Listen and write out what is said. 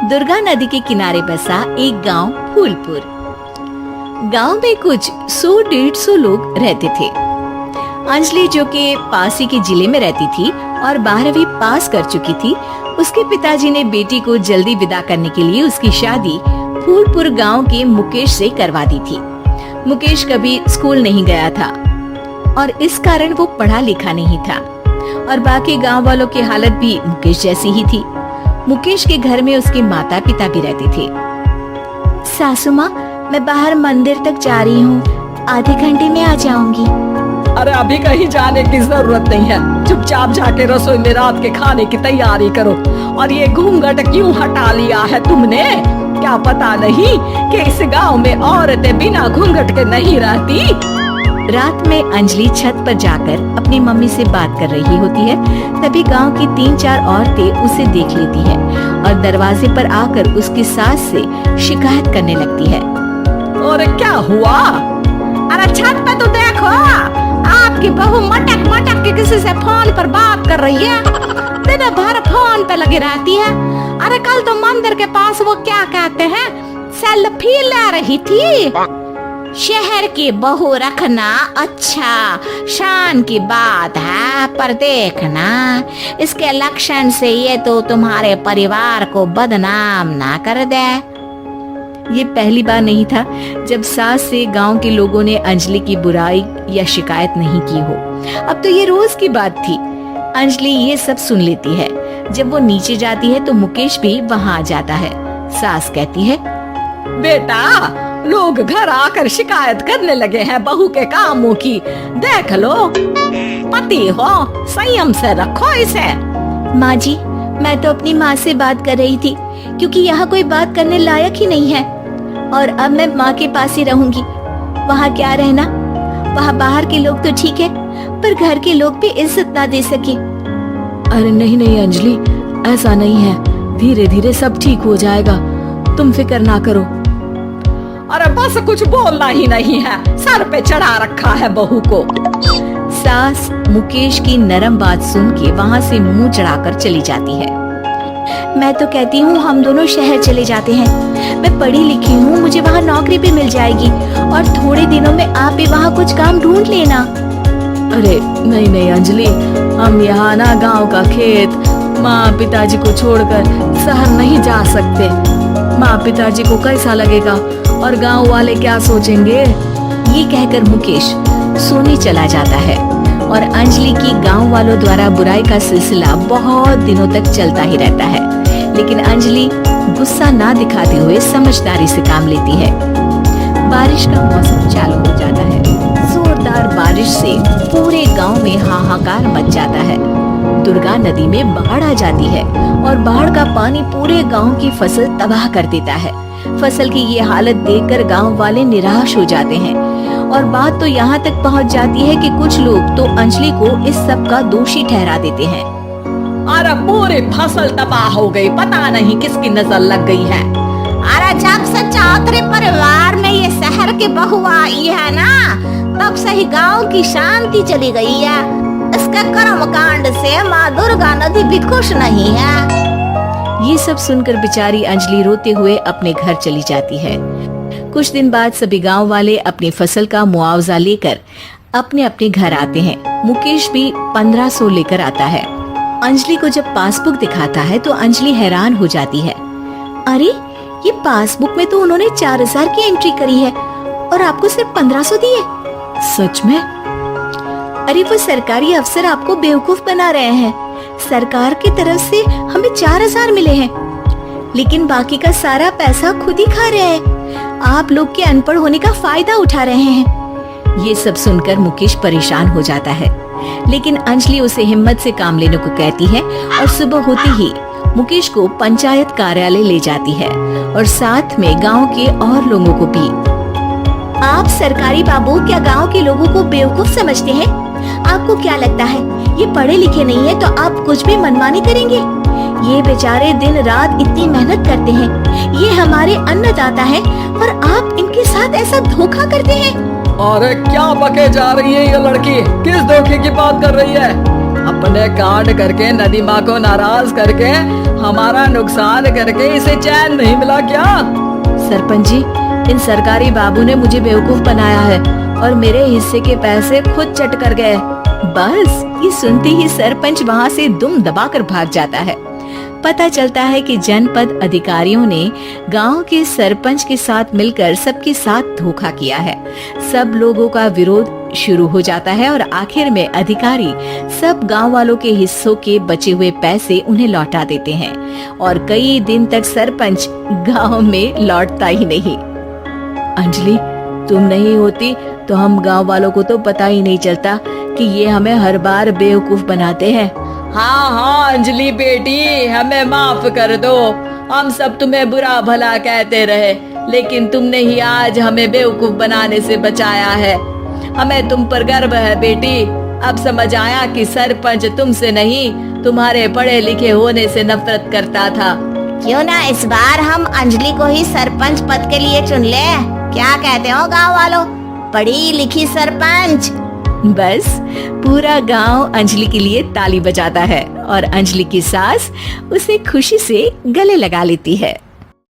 दुर्गा नदी के किनारे बसा एक गांव फूलपुर। गांव में कुछ 100-150 लोग रहते थे। अंजलि, जो कि पास ही के जिले में रहती थी और 12वीं पास कर चुकी थी, उसके पिताजी ने बेटी को जल्दी विदा करने के लिए उसकी शादी फूलपुर गांव के मुकेश से करवा दी थी। मुकेश कभी स्कूल नहीं गया था और इस कारण वो पढ़ा लिखा नहीं था और बाकी गांव वालों की हालत भी मुकेश जैसी ही थी। मुकेश के घर में उसके माता पिता भी रहते थे। सासू माँ, मैं बाहर मंदिर तक जा रही हूँ, आधे घंटे में आ जाऊंगी। अरे अभी कहीं जाने की जरूरत नहीं है, चुपचाप जाके रसोई में रात के खाने की तैयारी करो। और ये घूंघट क्यों हटा लिया है तुमने? क्या पता नहीं कि इस गांव में औरतें बिना घूंघट के नहीं रहती? रात में अंजलि छत पर जाकर अपनी मम्मी से बात कर रही होती है। तभी गांव की 3-4 औरतें उसे देख लेती है और दरवाजे पर आकर उसकी सास से शिकायत करने लगती है। और क्या हुआ? अरे छत पे तो देखो, आपकी बहू मटक मटक के किसी से फोन पर बात कर रही है। दिन भर फोन पे लगी रहती है। अरे कल तो मंदिर के पास वो क्या कहते हैं, सेल्फी ले रही थी। शहर की बहू रखना अच्छा शान की बात है, पर देखना इसके लक्षण से ये तो तुम्हारे परिवार को बदनाम ना कर दे। ये पहली बार नहीं था जब सास से गांव के लोगों ने अंजलि की बुराई या शिकायत नहीं की हो। अब तो ये रोज की बात थी। अंजलि ये सब सुन लेती है। जब वो नीचे जाती है तो मुकेश भी वहाँ आ जाता है। सास कहती है, बेटा, लोग घर आकर शिकायत करने लगे हैं बहू के कामों की। देख लो, पति हो, संयम से रखो इसे। माँ जी, मैं तो अपनी माँ से बात कर रही थी क्योंकि यहाँ कोई बात करने लायक ही नहीं है और अब मैं माँ के पास ही रहूंगी। वहाँ क्या रहना, वहाँ बाहर के लोग तो ठीक है पर घर के लोग भी इज्जत ना दे सके। अरे नहीं नहीं अंजलि, ऐसा नहीं है, धीरे धीरे सब ठीक हो जाएगा, तुम फिक्र ना करो। अरे बस कुछ बोलना ही नहीं है, सर पे चढ़ा रखा है बहू को। सास मुकेश की नरम बात सुन के वहाँ से मुंह चढ़ाकर चली जाती है। मैं तो कहती हूँ हम दोनों शहर चले जाते हैं। मैं पढ़ी लिखी हूँ, मुझे वहाँ नौकरी भी मिल जाएगी और थोड़े दिनों में आप भी वहाँ कुछ काम ढूंढ लेना। अरे नहीं नहीं अंजलि, हम यहाँ ना गांव का खेत, माँ पिताजी को छोड़कर शहर नहीं जा सकते। माँ पिताजी को कैसा लगेगा और गांव वाले क्या सोचेंगे? ये कहकर मुकेश सोने चला जाता है और अंजलि की गांव वालों द्वारा बुराई का सिलसिला बहुत दिनों तक चलता ही रहता है। लेकिन अंजलि गुस्सा ना दिखाते हुए समझदारी से काम लेती है। बारिश का मौसम चालू हो जाता है। जोरदार बारिश से पूरे गांव में हाहाकार मच जाता है। दुर्गा नदी में बाढ़ आ जाती है और बाढ़ का पानी पूरे गांव की फसल तबाह कर देता है। फसल की ये हालत देखकर गांव वाले निराश हो जाते हैं और बात तो यहाँ तक पहुँच जाती है कि कुछ लोग तो अंजलि को इस सब का दोषी ठहरा देते हैं। अरे पूरी फसल तबाह हो गई, पता नहीं किसकी नजर लग गई है। अरे जब से चौधरी परिवार में ये शहर की बहू आई है ना, तब से ही गांव की शांति चली गई है। इसके कर्म कांड से माँ दुर्गा नदी भी खुश नहीं है। ये सब सुनकर बेचारी अंजलि रोते हुए अपने घर चली जाती है। कुछ दिन बाद सभी गांव वाले अपनी फसल का मुआवजा लेकर अपने अपने घर आते हैं। मुकेश भी 1500 लेकर आता है। अंजलि को जब पासबुक दिखाता है तो अंजलि हैरान हो जाती है। अरे ये पासबुक में तो उन्होंने 4000 की एंट्री करी है और आपको सिर्फ 1500 दिए। सच में? अरे वो सरकारी अफसर आपको बेवकूफ बना रहे हैं। सरकार की तरफ से हमें 4000 मिले हैं, लेकिन बाकी का सारा पैसा खुद ही खा रहे हैं। आप लोग के अनपढ़ होने का फायदा उठा रहे हैं। ये सब सुनकर मुकेश परेशान हो जाता है, लेकिन अंजलि उसे हिम्मत से काम लेने को कहती है और सुबह होते ही मुकेश को पंचायत कार्यालय ले जाती है और साथ में गांव के और लोगों को भी। आप सरकारी बाबू क्या गांव के लोगों को बेवकूफ समझते हैं? आपको क्या लगता है ये पढ़े लिखे नहीं है तो आप कुछ भी मनमानी करेंगे? ये बेचारे दिन रात इतनी मेहनत करते हैं, ये हमारे अन्नदाता हैं और आप इनके साथ ऐसा धोखा करते हैं। अरे क्या बके जा रही है ये लड़की? किस धोखे की बात कर रही है? तुमने कांड करके नदी माँ को नाराज करके हमारा नुकसान करके इसे चैन नहीं मिला क्या? सरपंच जी, इन सरकारी बाबू ने मुझे बेवकूफ बनाया है और मेरे हिस्से के पैसे खुद चट कर गए। बस ये सुनते ही सरपंच वहाँ से दुम दबाकर भाग जाता है। पता चलता है कि जनपद अधिकारियों ने गांव के सरपंच के साथ मिलकर सबके साथ धोखा किया है। सब लोगों का विरोध शुरू हो जाता है और आखिर में अधिकारी सब गांव वालों के हिस्सों के बचे हुए पैसे उन्हें लौटा देते हैं और कई दिन तक सरपंच गांव में लौटता ही नहीं। अंजलि, तुम नहीं होती तो हम गांव वालों को तो पता ही नहीं चलता कि ये हमें हर बार बेवकूफ बनाते हैं। हाँ हाँ अंजलि बेटी, हमें माफ कर दो। हम सब तुम्हें बुरा भला कहते रहे, लेकिन तुमने ही आज हमें बेवकूफ बनाने से बचाया है। हमें तुम पर गर्व है बेटी। अब समझ आया कि सरपंच तुमसे नहीं, तुम्हारे पढ़े लिखे होने से नफरत करता था। क्यों ना इस बार हम अंजलि को ही सरपंच पद के लिए चुन ले? क्या कहते हो गांव वालों? पढ़ी लिखी सरपंच। बस पूरा गांव अंजलि के लिए ताली बजाता है और अंजलि की सास उसे खुशी से गले लगा लेती है।